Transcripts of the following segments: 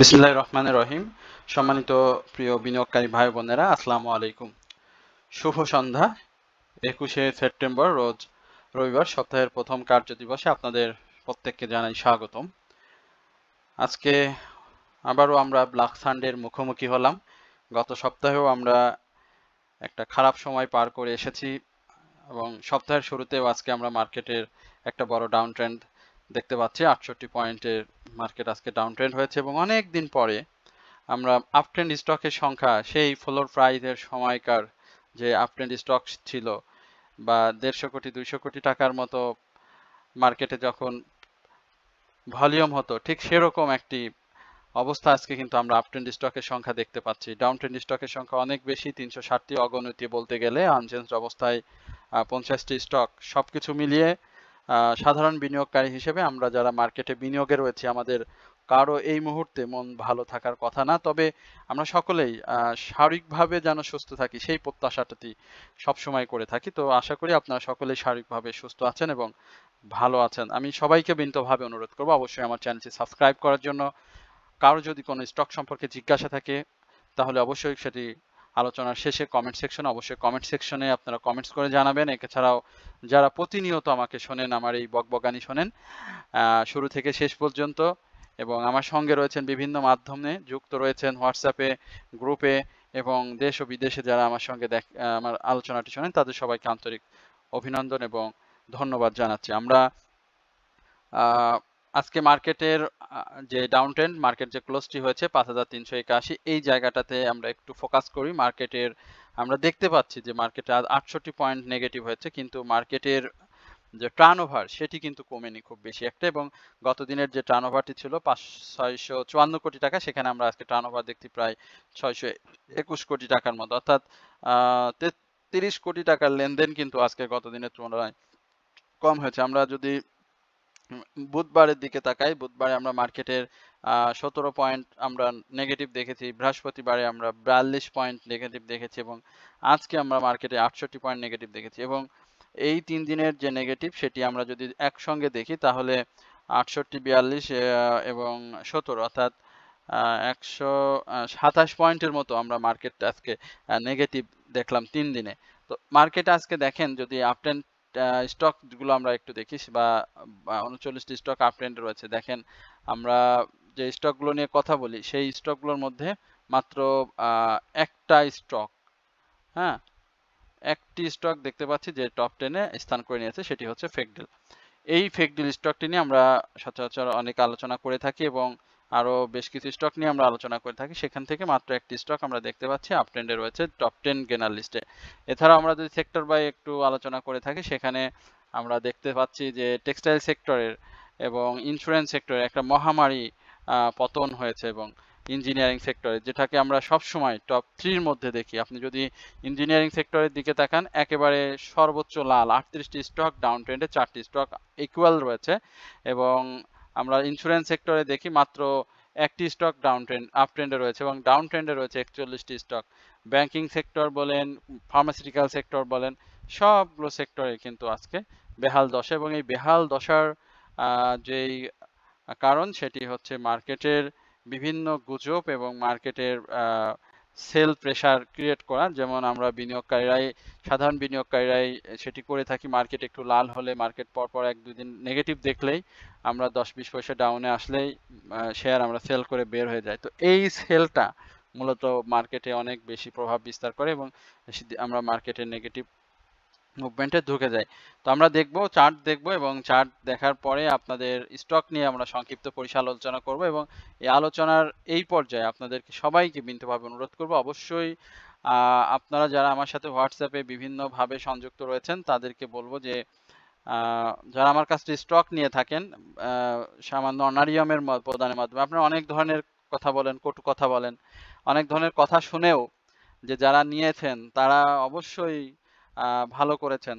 বিসমিল্লাহির রহমানির রহিম। সম্মানিত প্রিয় বিনিয়োগকারী ভাই বোনেরা, আসসালামু আলাইকুম। শুভ সন্ধ্যা। 21শে সেপ্টেম্বর রোজ রবিবার, সপ্তাহের প্রথম কার্য দিবসে আপনাদের প্রত্যেককে জানাই স্বাগতম। আজকে আবারও আমরা ব্ল্যাক সানডের মুখোমুখি হলাম। গত সপ্তাহেও আমরা একটা খারাপ সময় পার করে এসেছি এবং সপ্তাহের শুরুতেও আজকে আমরা মার্কেটের একটা বড় ডাউন ট্রেন্ড দেখতে পাচ্ছি। 68 পয়েন্টের মার্কেট আজকে ডাউন ট্রেন্ড হয়েছে এবং অনেক দিন পরে আমরা আপট্রেন্ড স্টকের সংখ্যা সেই ফ্লোর প্রাইজের সময়কার যে আপট্রেন্ড স্টক ছিল বা 150 কোটি 200 কোটি টাকার মতো মার্কেটে যখন ভলিউম হতো, ঠিক সেরকম একটি অবস্থা আজকে কিন্তু আমরা আপট্রেন্ড স্টকের সংখ্যা দেখতে পাচ্ছি। ডাউন ট্রেন্ড স্টকের সংখ্যা অনেক বেশি, 360টি অগণিত বলতে গেলে, আনচেঞ্জড অবস্থায় 50টি স্টক। সবকিছু মিলিয়ে সাধারণ বিনিয়োগকারী হিসেবে আমরা যারা মার্কেটে বিনিয়োগে রয়েছি, আমাদের কারো এই মুহূর্তে মন ভালো থাকার কথা না। তবে আমরা সকলেই শারীরিকভাবে যেন সুস্থ থাকি সেই প্রত্যাশাটি সবসময় করে থাকি। তো আশা করি আপনারা সকলেই শারীরিকভাবে সুস্থ আছেন এবং ভালো আছেন। আমি সবাইকে বিনীতভাবে অনুরোধ করবো অবশ্যই আমার চ্যানেলটি সাবস্ক্রাইব করার জন্য। কারো যদি কোনো স্টক সম্পর্কে জিজ্ঞাসা থাকে তাহলে অবশ্যই সেটি আলোচনার শেষে কমেন্ট সেকশনে, অবশ্যই কমেন্ট সেকশনে আপনারা কমেন্টস করে জানাবেন। এছাড়াও যারা প্রতিনিয়ত আমাকে শোনেন, আমার এই বকবকানি শোনেন শুরু থেকে শেষ পর্যন্ত, এবং আমার সঙ্গে রয়েছেন বিভিন্ন মাধ্যমে যুক্ত রয়েছেন, হোয়াটসঅ্যাপে, গ্রুপে এবং দেশ ও বিদেশে যারা আমার সঙ্গে আমার আলোচনাটি শোনেন, তাদের সবাইকে আন্তরিক অভিনন্দন এবং ধন্যবাদ জানাচ্ছি। আমরা আজকে মার্কেটের যে ডাউন ট্রেন্ড, মার্কেট যে ক্লোজটি হয়েছে 5381, এই জায়গাটাতে আমরা একটু ফোকাস করি। মার্কেটের আমরা দেখতে পাচ্ছি যে মার্কেটে 68 পয়েন্ট নেগেটিভ হয়েছে, কিন্তু মার্কেটের যে টার্নওভার সেটি কিন্তু কমেনি খুব বেশি একটা, এবং গত দিনের যে টার্নওভারটি ছিল 654 কোটি টাকা, সেখানে আমরা আজকে টার্নওভার দেখছি প্রায় 621 কোটি টাকার মতো, অর্থাৎ 33 কোটি টাকার লেনদেন কিন্তু আজকে গত দিনের তুলনায় কম হয়েছে। আমরা যদি বুধবারের দিকে তাকাই, বুধবারে আমরা মার্কেটের 17 পয়েন্ট আমরা নেগেটিভ দেখেছি, বৃহস্পতিবারে আমরা 42 পয়েন্ট নেগেটিভ দেখেছি এবং আজকে আমরা মার্কেটে 68 পয়েন্ট নেগেটিভ দেখেছি। এবং এই 3 দিনের যে নেগেটিভ সেটি আমরা যদি একসঙ্গে দেখি তাহলে 68, 42 এবং 17, অর্থাৎ 127 পয়েন্টের মতো আমরা মার্কেট আজকে নেগেটিভ দেখলাম 3 দিনে। তো মার্কেটে আজকে দেখেন, যদি আপট্রেন্ড স্টক গুলো আমরা একটু দেখি, বা 39টি স্টক আপট্রেন্ডে রয়েছে, দেখেন আমরা যে স্টকগুলো নিয়ে কথা বলি সেই স্টকগুলোর মধ্যে মাত্র একটা স্টক, হ্যাঁ, একটি স্টক দেখতে পাচ্ছি যে টপ 10-এ স্থান করে নিয়েছে, সেটি হচ্ছে ফেকডেল। এই ফেকডেল স্টকটি নিয়ে আমরা সচরাচর অনেক আলোচনা করে থাকি এবং আরো বেশ কিছু স্টক নিয়ে আমরা আলোচনা করে থাকি। সেখান থেকে মাত্র একটি স্টক আমরা দেখতে পাচ্ছি আপট্রেন্ডে রয়েছে টপ 10 গেনার লিস্টে। এছাড়াও আমরা যদি সেক্টর বাই একটু আলোচনা করে থাকি, সেখানে আমরা দেখতে পাচ্ছি যে টেক্সটাইল সেক্টরের এবং ইন্স্যুরেন্স সেক্টরে একটা মহামারী পতন হয়েছে, এবং ইঞ্জিনিয়ারিং সেক্টরে, যেটাকে আমরা সবসময় টপ 3-র মধ্যে দেখি। আপনি যদি ইঞ্জিনিয়ারিং সেক্টরের দিকে তাকান, একেবারে সর্বোচ্চ লাল 38টি স্টক, ডাউন ট্রেন্ডে 4টি স্টক ইকুয়াল রয়েছে, এবং আমরা ইন্স্যুরেন্স সেক্টরে দেখি মাত্র একটি স্টক ডাউন ট্রেন্ড, আপ ট্রেন্ডে রয়েছে এবং ডাউন ট্রেন্ডে রয়েছে 41টি স্টক। ব্যাংকিং সেক্টর বলেন, ফার্মাসিউটিক্যাল সেক্টর বলেন, সবগুলো সেক্টরে কিন্তু আজকে বেহাল দশা, এবং এই বেহাল দশার যেই কারণ সেটি হচ্ছে মার্কেটের বিভিন্ন গুজব এবং মার্কেটের সেল প্রেসার ক্রিয়েট করা। যেমন আমরা বিনিয়োগকারীরাই, সাধারণ বিনিয়োগকারীরাই সেটি করে থাকি। মার্কেট একটু লাল হলে, মার্কেট পরপর 1-2 দিন নেগেটিভ দেখলেই, আমরা 10-20 পয়সা ডাউনে আসলেই শেয়ার আমরা সেল করে বের হয়ে যাই। তো এই সেলটা মূলত মার্কেটে অনেক বেশি প্রভাব বিস্তার করে এবং আমরা মার্কেটে নেগেটিভ মুভমেন্টে ঢুকে যায়। তো আমরা দেখবো, চার্ট দেখবো, এবং চার্ট দেখার পরে আপনাদের স্টক নিয়ে আমরা সংক্ষিপ্ত পরিচালনা করব, এবং এই আলোচনার এই পর্যায়ে আপনাদেরকে সবাইকে বিনীতভাবে অনুরোধ করব, অবশ্যই আপনারা যারা আমার সাথে হোয়াটসঅ্যাপে বিভিন্নভাবে সংযুক্ত রয়েছেন তাদেরকে বলবো যে যারা আমার কাছ থেকে স্টক নিয়ে থাকেন, সামান্য অনারিয়ামের প্রদানের মাধ্যমে আপনারা অনেক ধরনের কথা বলেন, কটু কথা বলেন, অনেক ধরনের কথা শুনেও যে যারা নিয়েছেন তারা অবশ্যই ভালো করেছেন।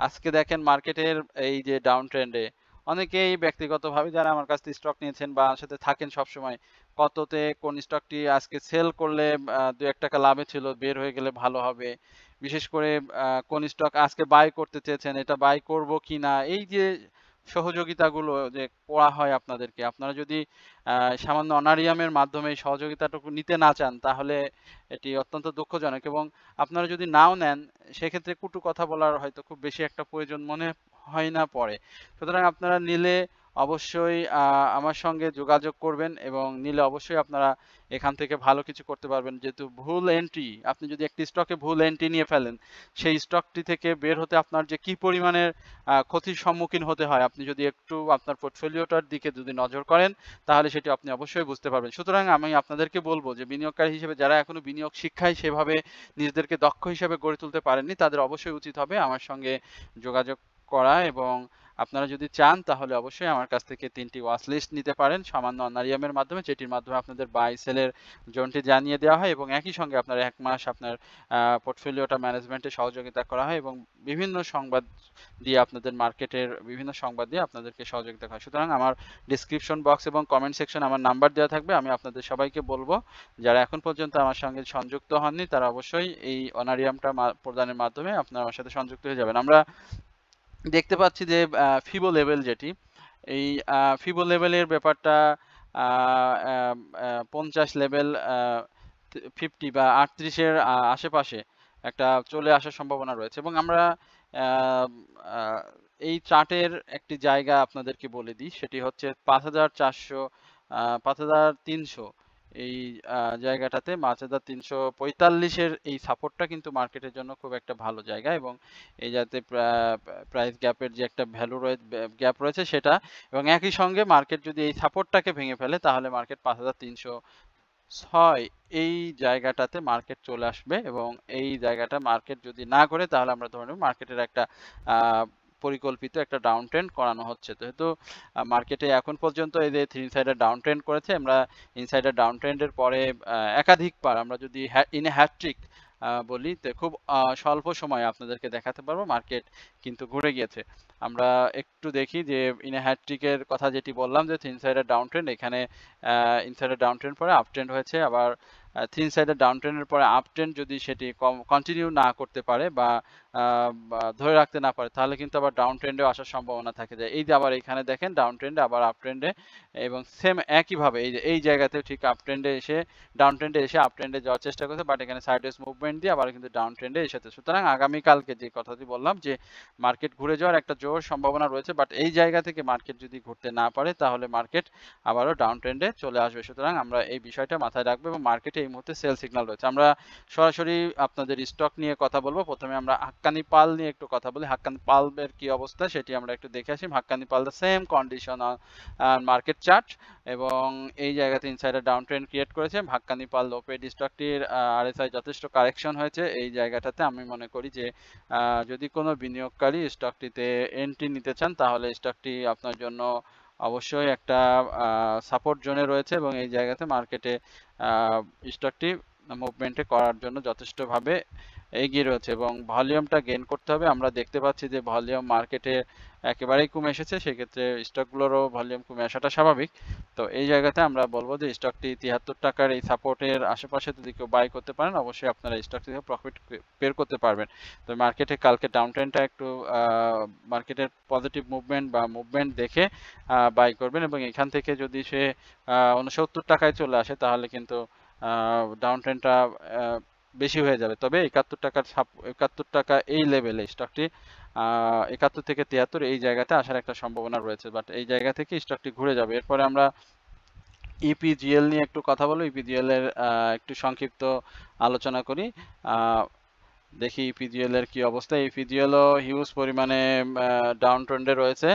আজকে দেখেন মার্কেটের এই যে ডাউন ট্রেন্ডে অনেকেই ব্যক্তিগতভাবে যারা আমার কাছ থেকে স্টক নিয়েছেন বা আমার সাথে থাকেন সবসময়, কততে কোন স্টকটি আজকে সেল করলে 2-1 টাকা লাভে ছিল, বের হয়ে গেলে ভালো হবে, বিশেষ করে কোন স্টক আজকে বাই করতে চেয়েছেন, এটা বাই করব কিনা, এই যে সহযোগিতাগুলো যে করা হয় আপনাদেরকে, আপনারা যদি সামান্য অনারিয়ামের মাধ্যমে এই সহযোগিতাটুকু নিতে না চান তাহলে এটি অত্যন্ত দুঃখজনক, এবং আপনারা যদি নাও নেন সেক্ষেত্রে কটু কথা বলার হয়তো খুব বেশি একটা প্রয়োজন মনে হয় না পরে। সুতরাং আপনারা নিলে অবশ্যই আমার সঙ্গে যোগাযোগ করবেন, এবং নিলে অবশ্যই আপনারা এখান থেকে ভালো কিছু করতে পারবেন। যেহেতু ভুল এন্ট্রি, আপনি যদি একটি স্টকে ভুল এন্ট্রি নিয়ে ফেলেন, সেই স্টকটি থেকে বের হতে আপনার যে কি পরিমাণের ক্ষতির সম্মুখীন হতে হয়, আপনি যদি একটু আপনার পোর্টফোলিওটার দিকে যদি নজর করেন তাহলে সেটি আপনি অবশ্যই বুঝতে পারবেন। সুতরাং আমি আপনাদেরকে বলব যে বিনিয়োগকারী হিসেবে যারা এখনো বিনিয়োগ শিক্ষায় সেভাবে নিজেদেরকে দক্ষ হিসেবে গড়ে তুলতে পারেননি, তাদের অবশ্যই উচিত হবে আমার সঙ্গে যোগাযোগ করা, এবং আপনারা যদি চান তাহলে অবশ্যই আমার কাছ থেকে 3টি ওয়াচ লিস্ট নিতে পারেন সামান্য অনারিয়ামের মাধ্যমে, যেটির মাধ্যমে আপনাদের বাই সেলের জোনটি জানিয়ে দেওয়া হয়, এবং একই সঙ্গে আপনার 1 মাস আপনার পোর্টফোলিওটা ম্যানেজমেন্টে সহযোগিতা করা হয়, এবং বিভিন্ন সংবাদ দিয়ে আপনাদের মার্কেটের বিভিন্ন সংবাদ দিয়ে আপনাদেরকে সহযোগিতা করা হয়। সুতরাং আমার ডিসক্রিপশন বক্স এবং কমেন্ট সেকশন আমার নাম্বার দেওয়া থাকবে। আমি আপনাদের সবাইকে বলবো যারা এখন পর্যন্ত আমার সঙ্গে সংযুক্ত হননি তারা অবশ্যই এই অনারিয়ামটা প্রদানের মাধ্যমে আপনারা আমার সাথে সংযুক্ত হয়ে যাবেন। আমরা দেখতে পাচ্ছি যে ফিবো লেভেল যেটি, এই ফিবো লেভেলের ব্যাপারটা 50 লেভেল 50 বা 38 এর আশেপাশে একটা চলে আসার সম্ভাবনা রয়েছে, এবং আমরা আহ, আহ, এই চার্টের একটি জায়গা আপনাদেরকে বলে দিই, সেটি হচ্ছে 5400 5300 এই জায়গাটাতে 5345-এর এই সাপোর্টটা কিন্তু মার্কেটের জন্য খুব একটা ভালো জায়গা, এবং এই যাতে প্রাইস গ্যাপের যে একটা ভ্যালু রয়েছে, গ্যাপ রয়েছে সেটা, এবং একই সঙ্গে মার্কেট যদি এই সাপোর্টটাকে ভেঙে ফেলে তাহলে মার্কেট 5306 এই জায়গাটাতে মার্কেট চলে আসবে, এবং এই জায়গাটা মার্কেট যদি না করে তাহলে আমরা ধরে নেব মার্কেটের একটা পরিকল্পিত একটা ডাউন ট্রেন্ড করানো হচ্ছে। যেহেতু মার্কেটে এখন পর্যন্ত এই যে ইনসাইডার ডাউন ট্রেন্ড করেছে, আমরা ইনসাইডার ডাউন ট্রেন্ডের পরে একাধিকবার আমরা যদি ইন এ হ্যাট্রিক বলি, তো খুব স্বল্প সময়ে আপনাদেরকে দেখাতে পারবো মার্কেট কিন্তু ঘুরে গিয়েছে। আমরা একটু দেখি যে ইন এ হ্যাট্রিকের কথা যেটি বললাম যে থিন সাইডের ডাউন ট্রেন্ড, এখানে ইনসাইডের ডাউন ট্রেন্ড পরে আপ ট্রেন্ড হয়েছে, আবার থিন সাইডের ডাউন ট্রেন্ডের পরে আপ ট্রেন্ড যদি সেটি কন্টিনিউ না করতে পারে বা ধরে রাখতে না পারে তাহলে কিন্তু আবার ডাউন ট্রেন্ডেও আসার সম্ভাবনা থাকে যায়। এই যে আবার এখানে দেখেন ডাউন ট্রেন্ডে আবার আপ ট্রেন্ডে, এবং সেম একইভাবে এই যে এই জায়গাতে ঠিক আপ ট্রেন্ডে এসে ডাউন ট্রেন্ডে এসে আপ ট্রেন্ডে যাওয়ার চেষ্টা করছে, বাট এখানে সাইডওয়েজ মুভমেন্ট দিয়ে আবার কিন্তু ডাউন ট্রেন্ডে এসেছে। সুতরাং আগামীকালকে যে কথাটি বললাম যে মার্কেট ঘুরে যাওয়ার একটা জোর সম্ভাবনা রয়েছে, বাট এই জায়গা থেকে মার্কেট যদি ঘুরতে না পারে তাহলে মার্কেট আবারও ডাউন ট্রেন্ডে চলে আসবে। সুতরাং আমরা এই বিষয়টা মাথায় রাখবো, এবং মার্কেটে এই মুহূর্তে সেল সিগন্যাল রয়েছে। আমরা সরাসরি আপনাদের স্টক নিয়ে কথা বলবো। প্রথমে আমরা হাক্কানি পাল নিয়ে একটু কথা বলি। হাক্কানি পালের কি অবস্থা সেটি আমরা একটু দেখে আসি। হাক্কানি পাল the same condition market chart, এবং এই জায়গাতে ইনসাইডার ডাউন ট্রেন্ড ক্রিয়েট করেছে। হাক্কানি পাল লোপেড স্টকটির আরএসআই যথেষ্ট কারেকশন হয়েছে এই জায়গাটাতে। আমি মনে করি যে যদি কোনো বিনিয়োগকারী স্টকটিতে এন্ট্রি নিতে চান তাহলে স্টকটি আপনার জন্য অবশ্যই একটা সাপোর্ট জোনে রয়েছে, এবং এই জায়গাতে মার্কেটে স্টকটি মুভমেন্টে করার জন্য যথেষ্টভাবে এগিয়ে রয়েছে, এবং ভলিউমটা গেইন করতে হবে। আমরা দেখতে পাচ্ছি যে ভলিউম মার্কেটে একেবারেই কমে এসেছে, সেক্ষেত্রে স্টকগুলোরও ভলিউম কমে আসাটা স্বাভাবিক। তো এই জায়গাতে আমরা বলবো যে স্টকটি 73 টাকার এই সাপোর্টের আশেপাশে যদি কেউ বাই করতে পারেন অবশ্যই আপনারা স্টক থেকে প্রফিট বের করতে পারবেন। তো মার্কেটে কালকে ডাউন ট্রেন্ডটা একটু মার্কেটের পজিটিভ মুভমেন্ট বা মুভমেন্ট দেখে বাই করবেন, এবং এখান থেকে যদি সে 69 টাকায় চলে আসে তাহলে কিন্তু ডাউন ট্রেন্ডটা বেশি হয়ে যাবে। তবে 71 টাকা এই লেভেলে স্টকটি 71 থেকে 73 এই জায়গাতে আসার একটা সম্ভাবনা রয়েছে, বাট এই জায়গা থেকে স্টকটি ঘুরে যাবে। এরপরে আমরা ইপিজিএল নিয়ে একটু কথা বলবো। ইপিজিএল এর একটু সংক্ষিপ্ত আলোচনা করি। দেখি ইপিজিএল এর কি অবস্থা। ইপিজিএল ও হিউজ পরিমাণে ডাউন ট্রেন্ডে রয়েছে।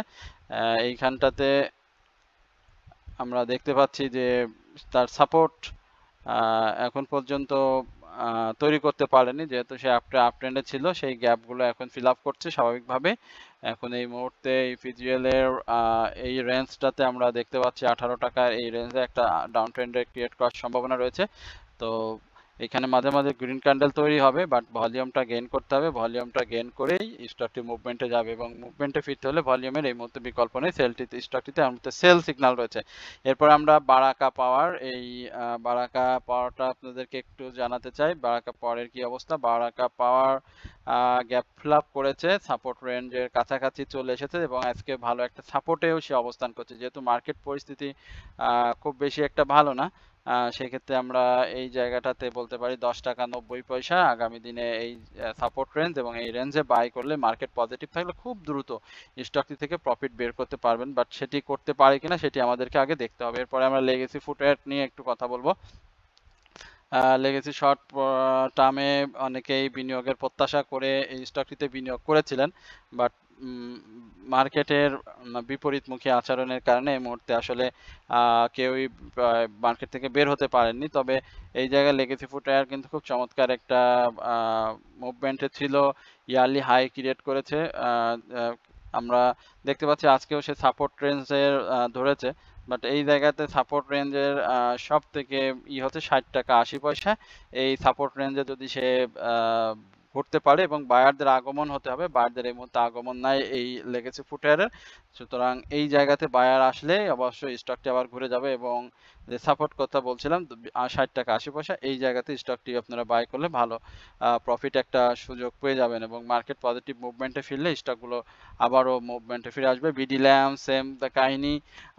এইখানটাতে আমরা দেখতে পাচ্ছি যে তার সাপোর্ট এখন পর্যন্ত তৈরি করতে পারেনি, যেহেতু সে আপ ট্রেন্ডে ছিল। সেই গ্যাপগুলো এখন ফিল আপ করছে স্বাভাবিকভাবে। এখন এই মুহূর্তে ইপিজিএল এর এই রেঞ্জটাতে আমরা দেখতে পাচ্ছি 18 টাকার এই রেঞ্জে একটা ডাউন ট্রেন্ডে ক্রিয়েট করার সম্ভাবনা রয়েছে। তো এখানে মাঝে মাঝে গ্রিন ক্যান্ডেল তৈরি হবে, বাট ভলিউমটা গেইন করতে হবে। ভলিউমটা গেইন করেই স্টকটি মুভমেন্টে যাবে, এবং মুভমেন্টে ফিরতে হলে ভলিউমের এই মুহূর্তে বিকল্প নেই। স্টকটিতে এই মুহূর্তে সেল সিগন্যাল রয়েছে। এরপর আমরা বারাকা পাওয়ার, এই বারাকা পাওয়ারটা আপনাদেরকে একটু জানাতে চাই। বারাকা পাওয়ারের কি অবস্থা? বারাকা পাওয়ার গ্যাপ ফিল আপ করেছে, সাপোর্ট রেঞ্জের কাছাকাছি চলে এসেছে, এবং আজকে ভালো একটা সাপোর্টেও সে অবস্থান করছে। যেহেতু মার্কেট পরিস্থিতি খুব বেশি একটা ভালো না, সেক্ষেত্রে আমরা এই জায়গাটাতে বলতে পারি 10 টাকা 90 পয়সা আগামী দিনে এই সাপোর্ট রেঞ্জ, এবং এই রেঞ্জে বাই করলে মার্কেট পজিটিভ থাকলে খুব দ্রুত স্টকটি থেকে প্রফিট বের করতে পারবেন। বাট সেটি করতে পারে কিনা সেটি আমাদেরকে আগে দেখতে হবে। এরপরে আমরা লেগেসি ফুটওয়্যার নিয়ে একটু কথা বলবো। লেগেসি শর্ট টার্মে অনেকেই বিনিয়োগের প্রত্যাশা করে এই স্টকটিতে বিনিয়োগ করেছিলেন, বাট মার্কেটের বিপরীতমুখী আচরণের কারণে এই মুহূর্তে আসলে কেউই মার্কেট থেকে বের হতে পারেননি। তবে এই জায়গায় লেগেসি ফুটওয়্যার কিন্তু খুব চমৎকার একটা মুভমেন্টে ছিল, ইয়ারলি হাই ক্রিয়েট করেছে। আমরা দেখতে পাচ্ছি আজকেও সে সাপোর্ট রেঞ্জের ধরেছে, বাট এই জায়গাতে সাপোর্ট রেঞ্জের সব থেকে হচ্ছে 60 টাকা 80 পয়সা। এই সাপোর্ট রেঞ্জে যদি সে ঘুরতে পারে, এবং বায়ারদের আগমন হতে হবে, বায়ারদের এই মুহূর্তে আগমন নাই এই লেগেসি ফুটওয়্যারের। সুতরাং এই জায়গাতে বায়ার আসলে অবশ্যই স্টকটি আবার ঘুরে যাবে, এবং যে সাপোর্ট কথা বলছিলাম 60 টাকা 80 পয়সা, এই জায়গাতে স্টকটি আপনারা বাই করলে ভালো প্রফিট একটা সুযোগ পেয়ে যাবেন, এবং মার্কেট পজিটিভ মুভমেন্টে ফিরলে স্টকগুলো আবারও মুভমেন্টে ফিরে আসবে। বিডি ল্যাম্প সেম কাহিনী,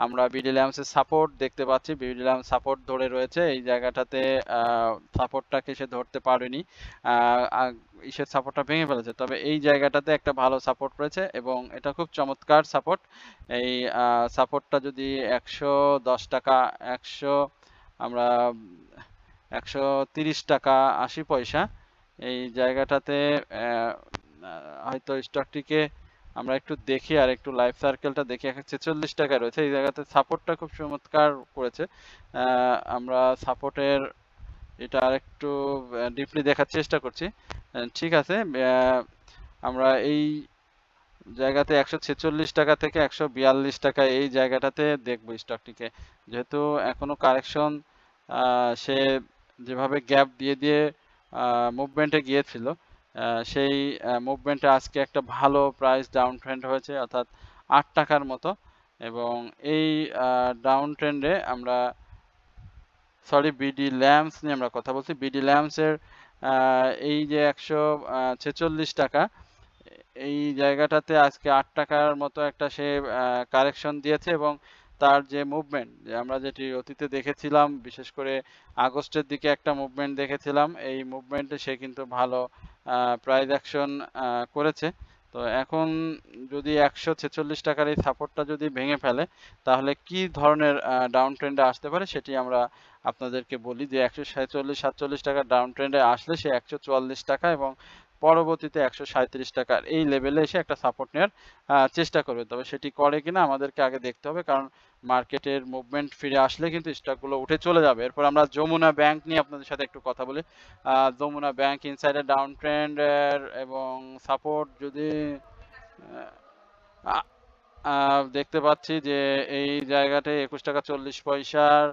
আমরা বিডি ল্যাম্পসের সাপোর্ট দেখতে পাচ্ছি, বিডি ল্যাম্প সাপোর্ট ধরে রয়েছে। এই জায়গাটাতে সাপোর্টটাকে সে ধরতে পারেনি, ইসের সাপোর্টটা ভেঙে ফেলেছে। তবে এই জায়গাটাতে একটা ভালো সাপোর্ট রয়েছে, এবং এটা খুব চমৎকার সাপোর্ট। এই সাপোর্টটা যদি 110 টাকা আমরা 130 টাকা 80 পয়সা, এই জায়গাটাতে হয়তো স্টকটিকে আমরা একটু দেখি, আর একটু লাইফ সার্কেলটা দেখি। 146 টাকায় রয়েছে, এই জায়গাতে সাপোর্টটা খুব চমৎকার করেছে। আমরা সাপোর্টের এটা আরেকটু ডিপলি দেখার চেষ্টা করছি। ঠিক আছে, আমরা এই জায়গাতে 146 টাকা থেকে 142 টাকা এই জায়গাটাতে দেখবো স্টকটিকে। যেহেতু এখনো কারেকশন, সে যেভাবে গ্যাপ দিয়ে দিয়ে মুভমেন্টে গিয়েছিল, সেই মুভমেন্টে আজকে একটা ভালো প্রাইস ডাউন ট্রেন্ড হয়েছে, অর্থাৎ 8 টাকার মতো। এবং এই ডাউন ট্রেন্ডে আমরা বিডি ল্যাম্পস নিয়ে আমরা কথা বলছি। বিডি ল্যাম্পসের এই যে 146 টাকা, এই জায়গাটাতে আজকে 8 টাকার মতো একটা সে কারেকশন দিয়েছে, এবং তার যে মুভমেন্ট আমরা যেটি অতীতে দেখেছিলাম, বিশেষ করে আগস্টের দিকে একটা মুভমেন্ট দেখেছিলাম, এই মুভমেন্টে সে কিন্তু ভালো প্রাইস অ্যাকশন করেছে। তো এখন যদি 146 টাকার এই সাপোর্টটা যদি ভেঙে ফেলে, তাহলে কি ধরনের ডাউন ট্রেন্ডে আসতে পারে সেটি আমরা আপনাদেরকে বলি। যে 146-47 টাকার ডাউন ট্রেন্ডে আসলে সে 144 টাকা এবং পরবর্তীতে 137 টাকার এই লেভেলে এসে একটা সাপোর্ট নেওয়ার চেষ্টা করবে। তবে সেটি করে কিনা আমাদেরকে আগে দেখতে হবে, কারণ মার্কেটের মুভমেন্ট ফিরে আসলে কিন্তু স্টকগুলো উঠে চলে যাবে। এরপর আমরা যমুনা ব্যাংক নিয়ে আপনাদের সাথে একটু কথা বলি। যমুনা ব্যাংক ইনসাইডের ডাউন ট্রেন্ড এবং সাপোর্ট যদি দেখতে পাচ্ছি যে এই জায়গাতে 21 টাকা 40 পয়সার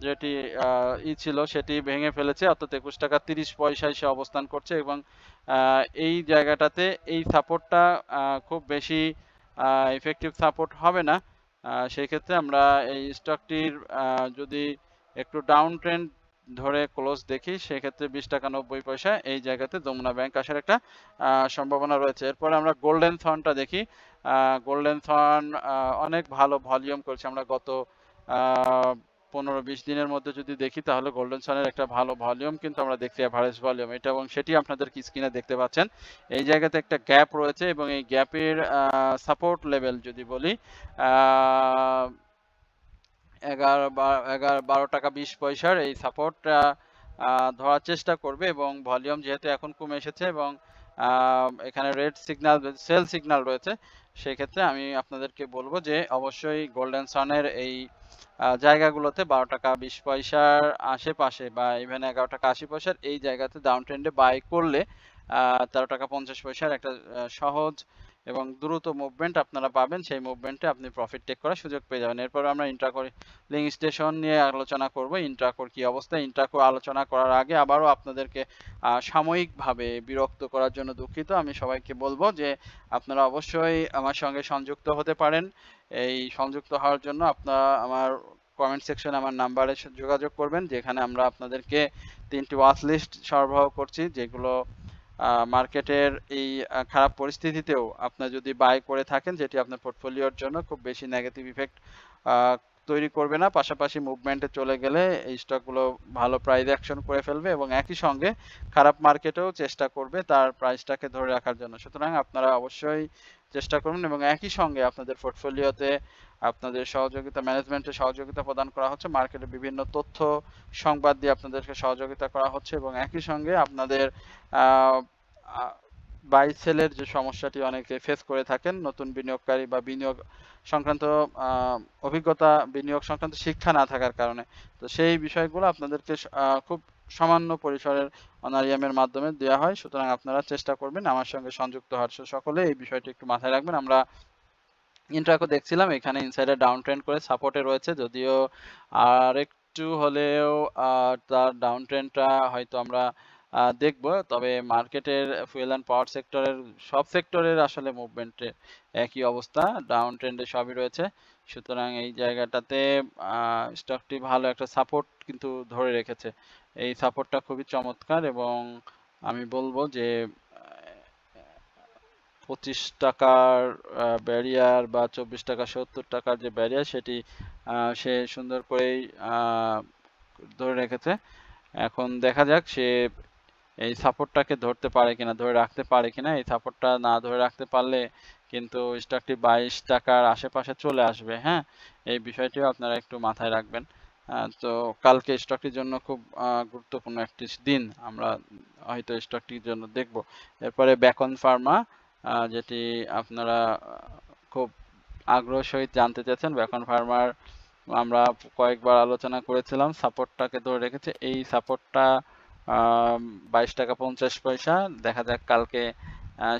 যেটি ছিল সেটি ভেঙে ফেলেছে, অর্থাৎ 21 টাকা 30 পয়সায় সে অবস্থান করছে, এবং এই জায়গাটাতে এই সাপোর্টটা খুব বেশি ইফেক্টিভ সাপোর্ট হবে না। সেই ক্ষেত্রে আমরা এই স্টকটির যদি একটু ডাউন ট্রেন্ড ধরে ক্লোজ দেখি, সেক্ষেত্রে 20 টাকা 90 পয়সা এই জায়গাতে যমুনা ব্যাংক আসার একটা সম্ভাবনা রয়েছে। এরপরে আমরা গোল্ডেন থর্নটা দেখি। গোল্ডেন থর্ন অনেক ভালো ভলিউম করেছে। আমরা গত 15-20 দিনের মধ্যে যদি দেখি, তাহলে গোল্ডেন থর্নের একটা ভালো ভলিউম কিন্তু আমরা দেখছি, এভারেজ ভলিউম এটা, এবং সেটি আপনাদের স্ক্রিনে দেখতে পাচ্ছেন। এই জায়গাতে একটা গ্যাপ রয়েছে, এবং এই গ্যাপের সাপোর্ট লেভেল যদি বলি 11-12 টাকা 20 পয়সার এই সাপোর্টটা ধরার চেষ্টা করবে, এবং ভলিউম যেহেতু এখন কমে এসেছে, এবং এখানে রেড সিগন্যাল সেল সিগন্যাল রয়েছে, সেই ক্ষেত্রে আমি আপনাদেরকে বলবো যে অবশ্যই গোল্ডেন সানের এই জায়গাগুলোতে 12 টাকা 20 পয়সার আশেপাশে, বা ইভেন 11 টাকা 80 পয়সার এই জায়গাতে ডাউন ট্রেন্ডে বাই করলে 13 টাকা 50 পয়সার একটা সহজ এবং দ্রুত মুভমেন্ট আপনারা পাবেন, সেই মুভমেন্টে আপনি প্রফিট টেক করার সুযোগ পেয়ে যাবেন। এরপর আমরা ইন্ট্রাকোর লিঙ্ক স্টেশন নিয়ে আলোচনা করব। ইন্ট্রাকোর কি অবস্থা, ইন্ট্রাকোর আলোচনা করার আগে আবারও আপনাদেরকে সাময়িকভাবে বিরক্ত করার জন্য দুঃখিত। আমি সবাইকে বলবো যে আপনারা অবশ্যই আমার সঙ্গে সংযুক্ত হতে পারেন। এই সংযুক্ত হওয়ার জন্য আপনারা আমার কমেন্ট সেকশনে আমার নাম্বারে যোগাযোগ করবেন, যেখানে আমরা আপনাদেরকে 3টি ওয়াচ লিস্ট সরবরাহ করছি, যেগুলো মার্কেটের এই খারাপ পরিস্থিতিতেও আপনার যদি বাই করে থাকেন, যেটি আপনার পোর্টফোলিওর জন্য খুব বেশি নেগেটিভ ইফেক্ট তৈরি করবে না, পাশাপাশি মুভমেন্টে চলে গেলে এই স্টকগুলো ভালো প্রাইস অ্যাকশন করে ফেলবে এবং একই সঙ্গে খারাপ মার্কেটেও চেষ্টা করবে তার প্রাইসটাকে ধরে রাখার জন্য। সুতরাং আপনারা অবশ্যই চেষ্টা করুন এবং একই সঙ্গে আপনাদের পোর্টফোলিওতে আপনাদের সহযোগিতা, ম্যানেজমেন্টের সহযোগিতা প্রদান করা হচ্ছে, মার্কেটে বিভিন্ন তথ্য সংবাদ দিয়ে আপনাদেরকে সহযোগিতা করা হচ্ছে এবং একই সঙ্গে আপনাদের বাই সেলের যে সমস্যাটি অনেকে ফেস করে থাকেন, নতুন বিনিয়োগকারী বা বিনিয়োগ সংক্রান্ত অভিজ্ঞতা, বিনিয়োগ সংক্রান্ত শিক্ষা না থাকার কারণে, তো সেই বিষয়গুলো আপনাদেরকে খুব সামান্য পরিসরের অনারিয়ামের মাধ্যমে দেওয়া হয়। সুতরাং আপনারা চেষ্টা করবেন আমার সঙ্গে সংযুক্ত হওয়ার। সকলে এই বিষয়টি একটু মাথায় রাখবেন। আমরা ইন্ট্রাকো দেখছিলাম, এখানে ইনসাইডে ডাউন ট্রেন্ড করে সাপোর্টে রয়েছে, যদিও আর একটু হলেও তার ডাউন ট্রেন্ডটা হয়তো আমরা দেখব, তবে মার্কেটের ফুয়েল অ্যান্ড পাওয়ার সেক্টরের সব সেক্টরের আসলে মুভমেন্টে একই অবস্থা, ডাউন ট্রেন্ডে সবই রয়েছে। সুতরাং এই জায়গাটাতে স্টকটি ভালো একটা সাপোর্ট কিন্তু ধরে রেখেছে। এই সাপোর্টটা খুবই চমৎকার এবং আমি বলবো যে 25 টাকার ব্যারিয়ার বা 24 টাকা 70 টাকার যে ব্যারিয়ার, সেটি সে সুন্দর করেই ধরে রেখেছে। এখন দেখা যাক সে এই সাপোর্টটাকে ধরতে পারে কিনা, ধরে রাখতে পারে কিনা। এই সাপোর্টটা না ধরে রাখতে পারলে কিন্তু স্টকটি 22 টাকার আশেপাশে চলে আসবে। হ্যাঁ, এই বিষয়টিও আপনারা একটু মাথায় রাখবেন। তো কালকে স্টকটির জন্য খুব গুরুত্বপূর্ণ একটি দিন, আমরা হয়তো স্টকটির জন্য দেখব। এরপরে বেকন ফার্মা, যেটি আপনারা খুব আগ্রহ সহিত জানতে চাচ্ছেন। বেকন ফার্মার আমরা কয়েকবার আলোচনা করেছিলাম, সাপোর্টটাকে ধরে রেখেছে। এই সাপোর্টটা 22 টাকা 50 পয়সা। দেখা যাক কালকে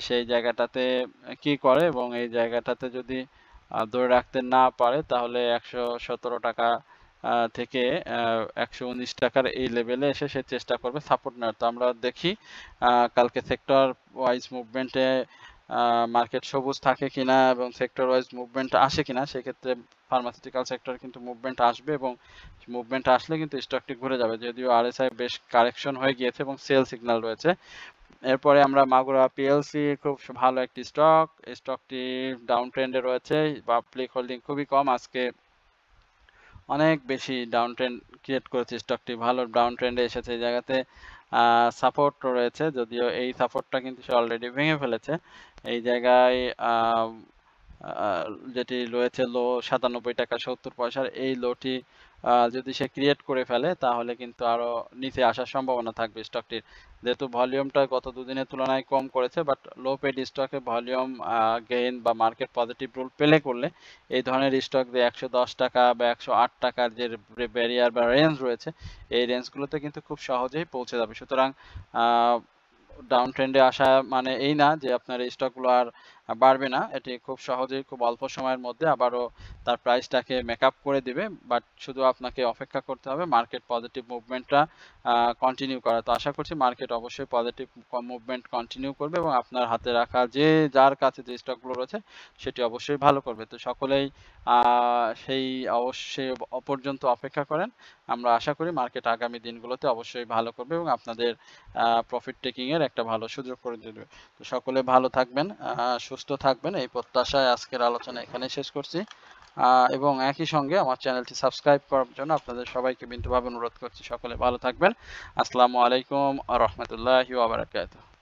সেই জায়গাটাতে কি করে এবং এই জায়গাটাতে যদি ধরে রাখতে না পারে তাহলে 117 টাকা থেকে 119 টাকার এই লেভেলে এসে সে চেষ্টা করবে সাপোর্ট নেওয়ার। তো আমরা দেখি কালকে সেক্টর ওয়াইজ মুভমেন্টে মার্কেট সবুজ থাকে কিনা এবং সেক্টর ওয়াইজ মুভমেন্ট আসে কিনা। সেক্ষেত্রে ফার্মাসিউটিক্যাল সেক্টর কিন্তু মুভমেন্ট আসবে এবং মুভমেন্ট আসলে কিন্তু স্টকটি ঘুরে যাবে, যদিও আরএসআই বেশ কারেকশন হয়ে গিয়েছে এবং সেল সিগন্যাল রয়েছে। এরপরে আমরা মাগুরা পিএলসি, খুব ভালো একটি স্টক, স্টকটি ডাউন ট্রেন্ডে রয়েছে, পাবলিক হোল্ডিং খুবই কম, আজকে অনেক বেশি ডাউন ট্রেন্ড ক্রিয়েট করেছে স্টকটি, ভালো ডাউন ট্রেন্ডে এসেছে। এই জায়গাতে সাপোর্ট রয়েছে, যদিও এই সাপোর্টটা কিন্তু সে অলরেডি ভেঙে ফেলেছে। এই জায়গায় যেটি রয়েছে লো 97 টাকা 70 পয়সার, এই লোটি যদি সে ক্রিয়েট করে ফেলে তাহলে কিন্তু আরো নিচে আসার সম্ভাবনা থাকবে স্টকটির, যেহেতু ভলিউমটা গত দুদিনের তুলনায় কম করেছে। বাট লো পেড স্টকে ভলিউম গেইন বা মার্কেট পজিটিভ রুল প্লে করলে এই ধরনের স্টক যে 110 টাকা বা 108 টাকার যে ব্যারিয়ার বা রেঞ্জ রয়েছে, এই রেঞ্জগুলোতে কিন্তু খুব সহজেই পৌঁছে যাবে। সুতরাং ডাউন ট্রেন্ডে আসা মানে এই না যে আপনার এই স্টকগুলো আর বাড়বে না, এটি খুব সহজেই খুব অল্প সময়ের মধ্যে আবারও তার প্রাইসটাকে মেকআপ করে দিবে। বাট শুধু আপনাকে অপেক্ষা করতে হবে মার্কেট পজিটিভ মুভমেন্টটা কন্টিনিউ করা। তো আশা করছি মার্কেট অবশ্যই পজিটিভ মুভমেন্ট কন্টিনিউ করবে এবং আপনার হাতে রাখা যে যার কাছে যে স্টকগুলো রয়েছে সেটি অবশ্যই ভালো করবে। তো সকলেই সেই অবশ্যই পর্যন্ত অপেক্ষা করেন। আমরা আশা করি মার্কেট আগামী দিনগুলোতে অবশ্যই ভালো করবে এবং আপনাদের প্রফিট টেকিং এর একটা ভালো সুযোগ করে দেবে। তো সকলে ভালো থাকবেন, সুস্থ থাকবেন, এই প্রত্যাশায় আজকের আলোচনা এখানে শেষ করছি। এবং একই সঙ্গে আমার চ্যানেলটি সাবস্ক্রাইব করার জন্য আপনাদের সবাইকে বিনীতভাবে অনুরোধ করছি। সকলে ভালো থাকবেন। আসসালামু আলাইকুম ওয়া রাহমাতুল্লাহি ওয়া বারাকাতুহু।